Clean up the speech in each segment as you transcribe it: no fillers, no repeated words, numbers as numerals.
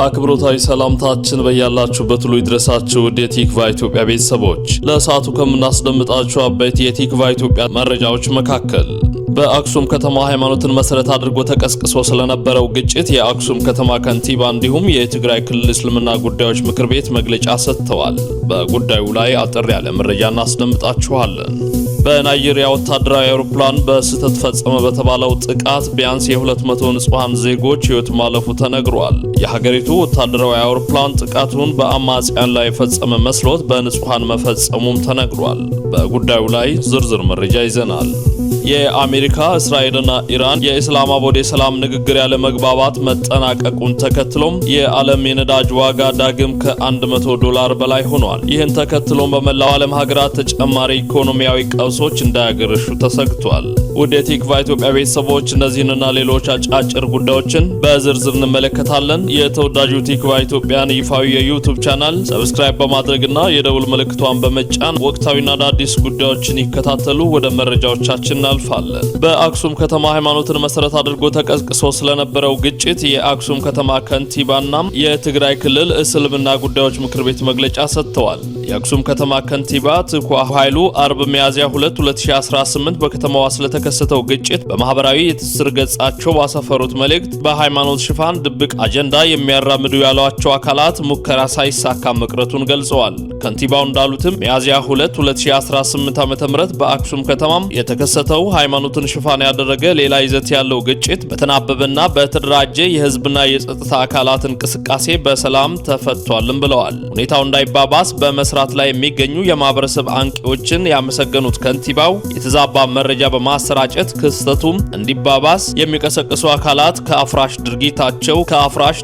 አክብሮታዊ ሰላምታችን በያላችሁበት ሁሉ ይድረሳችሁ። የቲክቫ ኢትዮጵያ ቤተሰቦች ለሰዓቱ ከምናስደምጣችሁ አበይት የቲክቫ ኢትዮጵያ መረጃዎች መካከል በአክሱም ከተማ ሃይማኖትን መሰረት አድርጎ ተቀስቅሶ ስለነበረው ግጭት የአክሱም ከተማ ከንቲባ እንዲሁም የትግራይ ክልል እስልምና ጉዳዮች ምክር ቤት መግለጫ ሰጥተዋል። በጉዳዩ ላይ አጠር ያለ መረጃ እናስደምጣችኋለን። በናይጄሪያ ወታደራዊ አውሮፕላን በስህተት ፈጸመ በተባለው ጥቃት ቢያንስ የ200 ንጹሃን ዜጎች ሕይወት ማለፉ ተነግሯል። የሀገሪቱ ወታደራዊ አውሮፕላን ጥቃቱን በአማጽያን ላይ የፈጸመ መስሎት በንጹሃን መፈጸሙም ተነግሯል። በጉዳዩ ላይ ዝርዝር መረጃ ይዘናል። የአሜሪካ እስራኤልና ኢራን የኢስላማባድ የሰላም ንግግር ያለ መግባባት መጠናቀቁን ተከትሎም የዓለም የነዳጅ ዋጋ ዳግም $100 በላይ ሆኗል። ይህን ተከትሎም በመላው ዓለም ሀገራት ተጨማሪ ኢኮኖሚያዊ ቀውሶች እንዳያገረሹ ተሰግቷል። ውድ የቲክቫ ኢትዮጵያ ቤተሰቦች እነዚህንና ሌሎች አጫጭር ጉዳዮችን በዝርዝር እንመለከታለን። የተወዳጁ ቲክቫ ኢትዮጵያን ይፋዊ የዩቲዩብ ቻናል ሰብስክራይብ በማድረግና የደውል ምልክቷን በመጫን ወቅታዊና አዳዲስ ጉዳዮችን ይከታተሉ። ወደ መረጃዎቻችን እናልፋለን። በአክሱም ከተማ ሃይማኖትን መሰረት አድርጎ ተቀስቅሶ ስለነበረው ግጭት የአክሱም ከተማ ከንቲባና የትግራይ ክልል እስልምና ጉዳዮች ምክር ቤት መግለጫ ሰጥተዋል። የአክሱም ከተማ ከንቲባ ትኩ ኃይሉ አርብ ሚያዝያ 2 2018 በከተማዋ ስለተከሰተው ግጭት በማህበራዊ የትስስር ገጻቸው ባሰፈሩት መልእክት በሃይማኖት ሽፋን ድብቅ አጀንዳ የሚያራምዱ ያሏቸው አካላት ሙከራ ሳይሳካ መቅረቱን ገልጸዋል። ከንቲባው እንዳሉትም ሚያዝያ 2 2018 ዓ.ም በአክሱም ከተማም የተከሰተው ሃይማኖትን ሽፋን ያደረገ ሌላ ይዘት ያለው ግጭት በተናበበና በተደራጀ የህዝብና የጸጥታ አካላት እንቅስቃሴ በሰላም ተፈቷልም ብለዋል። ሁኔታው እንዳይባባስ በመስራት ላይ የሚገኙ የማህበረሰብ አንቂዎችን ያመሰገኑት ከንቲባው የተዛባ መረጃ በማሰራጨት ክስተቱም እንዲባባስ የሚቀሰቅሱ አካላት ከአፍራሽ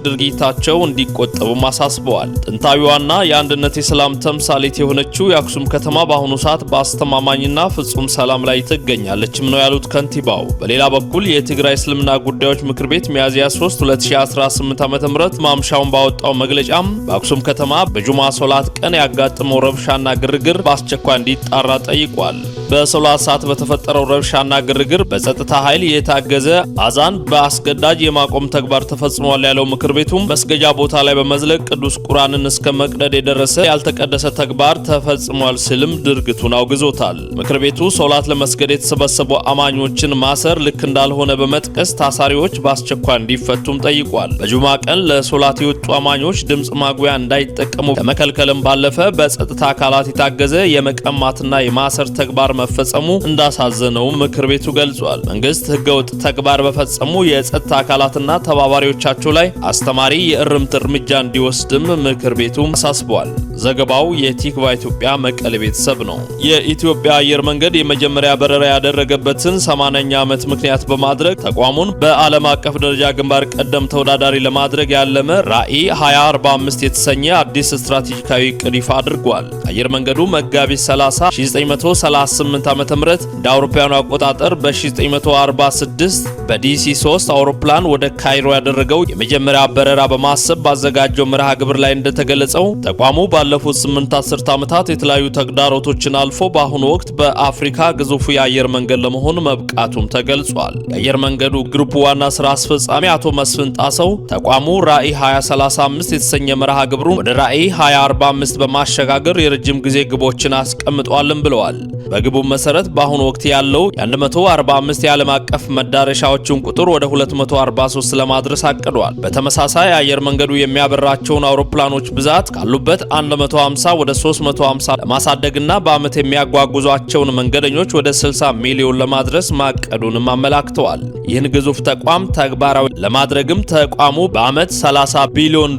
ድርጊታቸው እንዲቆጠቡም አሳስበዋል። ጥንታዊዋና የአንድነት የሰላም ተምሳሌት የሆነችው የአክሱም ከተማ በአሁኑ ሰዓት በአስተማማኝና ፍጹም ሰላም ላይ ትገኛለችም ነው ያሉት ከንቲባው። በሌላ በኩል የትግራይ እስልምና ጉዳዮች ምክር ቤት ሚያዝያ 3 2018 ዓ.ም ማምሻውን ባወጣው መግለጫም በአክሱም ከተማ በጁማ ሶላት ቀን ያጋጠመው ረብሻና ግርግር በአስቸኳይ እንዲጣራ ጠይቋል። በሶላት ሰዓት በተፈጠረው ረብሻና ግርግር በጸጥታ ኃይል የታገዘ አዛን በአስገዳጅ የማቆም ተግባር ተፈጽሟል ያለው ምክር ቤቱም መስገጃ ቦታ ላይ በመዝለቅ ቅዱስ ቁርአንን እስከ መቅደድ የደረሰ ያልተቀደሰ ተግባር ተፈጽሟል ሲልም ድርጊቱን አውግዞታል። ምክር ቤቱ ሶላት ለመስገድ የተሰበሰቡ አማኞችን ማሰር ልክ እንዳልሆነ በመጥቀስ ታሳሪዎች በአስቸኳይ እንዲፈቱም ጠይቋል። በጁማ ቀን ለሶላት የወጡ አማኞች ድምጽ ማጉያ እንዳይጠቀሙ ከመከልከልም ባለፈ በጸጥታ አካላት የታገዘ የመቀማትና የማሰር ተግባር መፈጸሙ እንዳሳዘነው ምክር ቤቱ ገልጿል። መንግስት ህገወጥ ተግባር በፈጸሙ የጸጥታ አካላትና ተባባሪዎቻቸው ላይ አስተማሪ የእርምት እርምጃ እንዲወስድም ምክር ቤቱ አሳስቧል። ዘገባው የቲክቫ ኢትዮጵያ መቀሌ ቤተሰብ ነው። የኢትዮጵያ አየር መንገድ የመጀመሪያ በረራ ያደረገበትን 80ኛ ዓመት ምክንያት በማድረግ ተቋሙን በዓለም አቀፍ ደረጃ ግንባር ቀደም ተወዳዳሪ ለማድረግ ያለመ ራዕይ 2045 የተሰኘ አዲስ ስትራቴጂካዊ ዕቅድ ይፋ አድርጓል። አየር መንገዱ መጋቢት 30 1938 ዓ.ም እንደ አውሮፓውያኑ አቆጣጠር በ1946 በዲሲ-3 አውሮፕላን ወደ ካይሮ ያደረገው የመጀመሪያ በረራ በማሰብ ባዘጋጀው መርሃ ግብር ላይ እንደተገለጸው ተቋሙ ባለፉት 8 አስርት ዓመታት የተለያዩ ተግዳሮቶችን አልፎ በአሁኑ ወቅት በአፍሪካ ግዙፉ የአየር መንገድ ለመሆን መብቃቱም ተገልጿል። የአየር መንገዱ ግሩፕ ዋና ስራ አስፈጻሚ አቶ መስፍን ጣሰው ተቋሙ ራዕይ 2035 የተሰኘ መርሃ ግብሩን ወደ ራዕይ 2045 በማሸጋገር የረጅም ጊዜ ግቦችን አስቀምጧልም ብለዋል። በግቡ መሰረት በአሁኑ ወቅት ያለው የ145 የዓለም አቀፍ መዳረሻዎችን ቁጥር ወደ 243 ለማድረስ አቅዷል። በተመሳሳይ አየር መንገዱ የሚያበራቸውን አውሮፕላኖች ብዛት ካሉበት 150 ወደ 350 ለማሳደግና በአመት የሚያጓጉዟቸውን መንገደኞች ወደ 60 ሚሊዮን ለማድረስ ማቀዱንም አመላክተዋል። ይህን ግዙፍ ተቋም ተግባራዊ ለማድረግም ተቋሙ በአመት $30 ቢሊዮን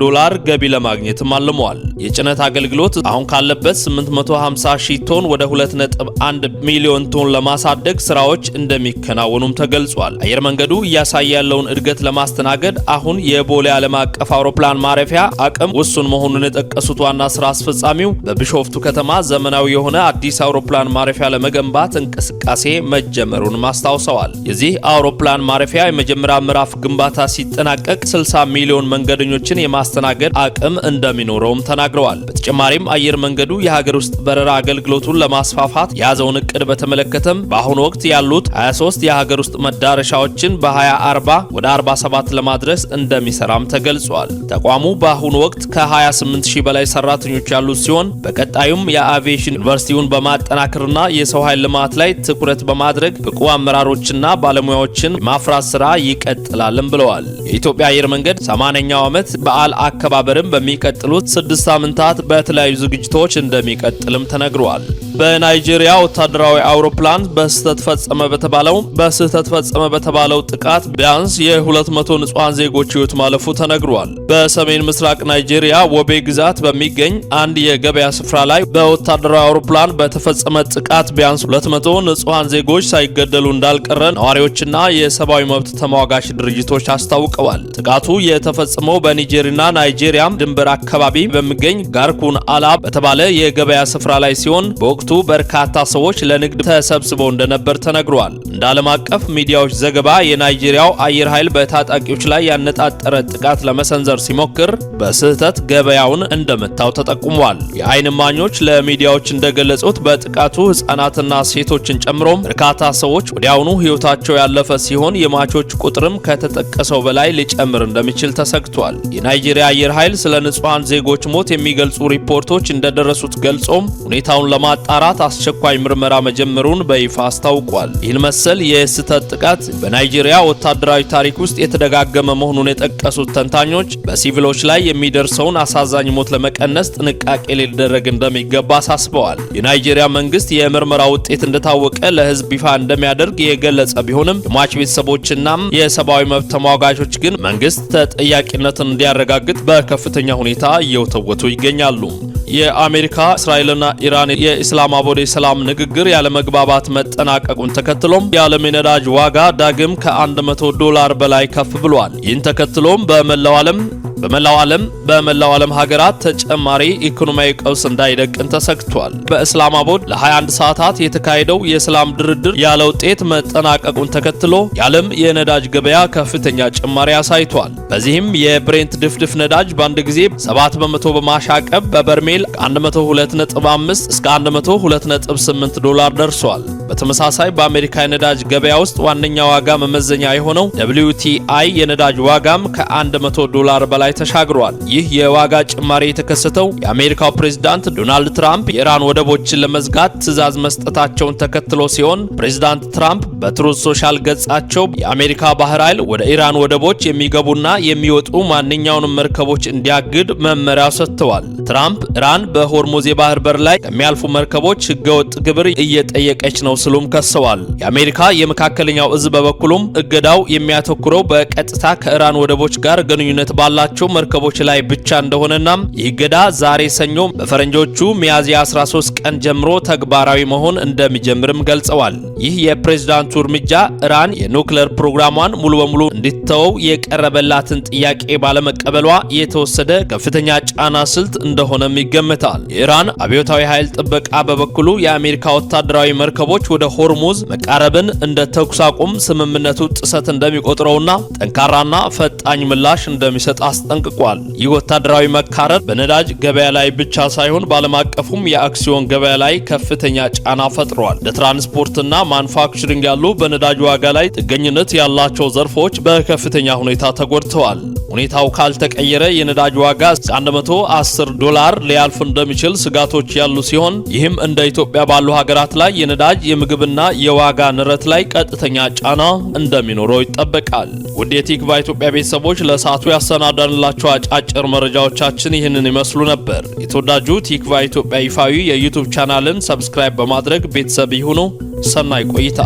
ገቢ ለማግኘትም አልሟል። የጭነት አገልግሎት አሁን ካለበት 850 ሺህ ቶን ወደ 2.1 ሚሊዮን ቶን ለማሳደግ ስራዎች እንደሚከናወኑም ተገልጿል። አየር መንገዱ እያሳየ ያለውን እድገት ለማስተናገድ አሁን የቦሌ ዓለም አቀፍ አውሮፕላን ማረፊያ አቅም ውሱን መሆኑን የጠቀሱት ዋና ስራ አስፈጻሚው በቢሾፍቱ ከተማ ዘመናዊ የሆነ አዲስ አውሮፕላን ማረፊያ ለመገንባት እንቅስቃሴ መጀመሩን አስታውሰዋል። የዚህ አውሮፕላን ማረፊያ የመጀመሪያ ምዕራፍ ግንባታ ሲጠናቀቅ 60 ሚሊዮን መንገደኞችን የማስተናገድ አቅም እንደሚኖረውም ተናግረዋል። በተጨማሪም አየር መንገዱ የሀገር ውስጥ በረራ አገልግሎቱን ለማስፋፋት የያዘውን እቅድ በተመለከተም በአሁኑ ወቅት ያሉት 23 የሀገር ውስጥ መዳረሻዎችን በ2040 ወደ 47 ለማድረስ እንደሚሰራም ተገልጿል። ተቋሙ በአሁኑ ወቅት ከ28000 በላይ ሰራተኞች ያሉት ሲሆን በቀጣዩም የአቪዬሽን ዩኒቨርሲቲውን በማጠናከርና የሰው ኃይል ልማት ላይ ትኩረት በማድረግ ብቁ አመራሮችና ባለሙያዎችን ማፍራት ስራ ይቀጥላልም ብለዋል። የኢትዮጵያ አየር መንገድ 80ኛው ዓመት በዓል አከባበርም በሚቀጥሉት 6 ሳምንታት በተለያዩ ዝግጅቶች እንደሚቀጥልም ተነግሯል። በናይጄሪያ ወታደራዊ አውሮፕላን በስህተት ፈጸመ በተባለው ጥቃት ቢያንስ የ200 ንጹሃን ዜጎች ሕይወት ማለፉ ተነግሯል። በሰሜን ምስራቅ ናይጄሪያ ወቤ ግዛት በሚገኝ አንድ የገበያ ስፍራ ላይ በወታደራዊ አውሮፕላን በተፈጸመ ጥቃት ቢያንስ 200 ንጹሃን ዜጎች ሳይገደሉ እንዳልቀረ ነዋሪዎችና የሰብአዊ መብት ተሟጋች ድርጅቶች አስታውቀዋል። ጥቃቱ የተፈጸመው በኒጀርና ናይጄሪያ ድንበር አካባቢ በሚገኝ ጋርኩን አላ በተባለ የገበያ ስፍራ ላይ ሲሆን በወቅቱ በርካታ ሰዎች ለንግድ ተሰብስበው እንደነበር ተነግሯል። እንደ ዓለም አቀፍ ሚዲያዎች ዘገባ የናይጄሪያው አየር ኃይል በታጣቂዎች ላይ ያነጣጠረ ጥቃት ለመሰንዘር ሲሞክር በስህተት ገበያውን እንደመታው ተጠቁሟል። የዓይን እማኞች ለሚዲያዎች እንደገለጹት በጥቃቱ ሕፃናትና ሴቶችን ጨምሮ በርካታ ሰዎች ወዲያውኑ ሕይወታቸው ያለፈ ሲሆን የሟቾች ቁጥርም ከተጠቀሰው በላይ ሊጨምር እንደሚችል ተሰግቷል። የናይጄሪያ አየር ኃይል ስለ ንጹሃን ዜጎች ሞት የሚገልጹ ሪፖርቶች እንደደረሱት ገልጾም ሁኔታውን ለማጣራት አስቸኳይ ምርመራ መጀመሩን በይፋ አስታውቋል። ይህን መሰል የስህተት ጥቃት በናይጄሪያ ወታደራዊ ታሪክ ውስጥ የተደጋገመ መሆኑን የጠቀሱት ተንታኞች በሲቪሎች ላይ የሚደርሰውን አሳዛኝ ሞት ለመቀነስ ጥንቃቄ ሊደረግ እንደሚገባ አሳስበዋል። የናይጄሪያ መንግስት የምርመራ ውጤት እንደታወቀ ለህዝብ ይፋ እንደሚያደርግ የገለጸ ቢሆንም የሟች ቤተሰቦችና የሰብአዊ መብት ተሟጋቾች ግን መንግስት ተጠያቂነትን እንዲያረጋግጥ በከፍተኛ ሁኔታ እየወተወቱ ይገኛሉ። የአሜሪካ እስራኤልና ኢራን የኢስላማባድ የሰላም ንግግር ያለመግባባት መጠናቀቁን ተከትሎም የዓለም የነዳጅ ዋጋ ዳግም ከ$100 በላይ ከፍ ብሏል። ይህን ተከትሎም በመላው ዓለም ሀገራት ተጨማሪ ኢኮኖሚያዊ ቀውስ እንዳይደቅን ተሰግቷል። በኢስላማባድ ለ21 ሰዓታት የተካሄደው የሰላም ድርድር ያለ ውጤት መጠናቀቁን ተከትሎ የዓለም የነዳጅ ገበያ ከፍተኛ ጭማሪ አሳይቷል። በዚህም የብሬንት ድፍድፍ ነዳጅ በአንድ ጊዜ 7% በማሻቀብ በበርሜል ከ102.5 እስከ $102.8 ደርሷል። በተመሳሳይ በአሜሪካ የነዳጅ ገበያ ውስጥ ዋነኛ ዋጋ መመዘኛ የሆነው WTI የነዳጅ ዋጋም ከ$100 በላይ ተሻግሯል። ይህ የዋጋ ጭማሪ የተከሰተው የአሜሪካው ፕሬዝዳንት ዶናልድ ትራምፕ የኢራን ወደቦችን ለመዝጋት ትዕዛዝ መስጠታቸውን ተከትሎ ሲሆን ፕሬዝዳንት ትራምፕ በትሩዝ ሶሻል ገጻቸው የአሜሪካ ባህር ኃይል ወደ ኢራን ወደቦች የሚገቡና የሚወጡ ማንኛውንም መርከቦች እንዲያግድ መመሪያ ሰጥተዋል። ትራምፕ ኢራን በሆርሙዝ የባህር በር ላይ ከሚያልፉ መርከቦች ህገወጥ ግብር እየጠየቀች ነው ሲሉም ከሰዋል። የአሜሪካ የመካከለኛው እዝ በበኩሉም እገዳው የሚያተኩረው በቀጥታ ከኢራን ወደቦች ጋር ግንኙነት ባላቸው መርከቦች ላይ ብቻ እንደሆነና ይህ እገዳ ዛሬ ሰኞ በፈረንጆቹ ሚያዝያ 13 ቀን ጀምሮ ተግባራዊ መሆን እንደሚጀምርም ገልጸዋል። ይህ የፕሬዝዳንቱ እርምጃ ኢራን የኑክሌር ፕሮግራሟን ሙሉ በሙሉ እንድትተወው የቀረበላትን ጥያቄ ባለመቀበሏ የተወሰደ ከፍተኛ ጫና ስልት እንደሆነም ይገመታል። የኢራን አብዮታዊ ኃይል ጥበቃ በበኩሉ የአሜሪካ ወታደራዊ መርከቦች ወደ ሆርሙዝ መቃረብን እንደ ተኩስ አቁም ስምምነቱ ጥሰት እንደሚቆጥረውና ጠንካራና ፈጣኝ ምላሽ እንደሚሰጥ አስጠንቅቋል። ይህ ወታደራዊ መካረር በነዳጅ ገበያ ላይ ብቻ ሳይሆን በዓለም አቀፉም የአክሲዮን ገበያ ላይ ከፍተኛ ጫና ፈጥሯል። እንደ ትራንስፖርትና ማኑፋክቸሪንግ ያሉ በነዳጅ ዋጋ ላይ ጥገኝነት ያላቸው ዘርፎች በከፍተኛ ሁኔታ ተጎድተዋል። ሁኔታው ካልተቀየረ የነዳጅ ዋጋ እስከ $110 ሊያልፍ እንደሚችል ስጋቶች ያሉ ሲሆን ይህም እንደ ኢትዮጵያ ባሉ ሀገራት ላይ የነዳጅ የምግብና የዋጋ ንረት ላይ ቀጥተኛ ጫና እንደሚኖረው ይጠበቃል። ውድ የቲክቫ ኢትዮጵያ ቤተሰቦች ለሰዓቱ ያሰናዳንላችሁ አጫጭር መረጃዎቻችን ይህንን ይመስሉ ነበር። የተወዳጁ ቲክቫ ኢትዮጵያ ይፋዊ የዩቲዩብ ቻናልን ሰብስክራይብ በማድረግ ቤተሰብ ይሁኑ። ሰናይ ቆይታ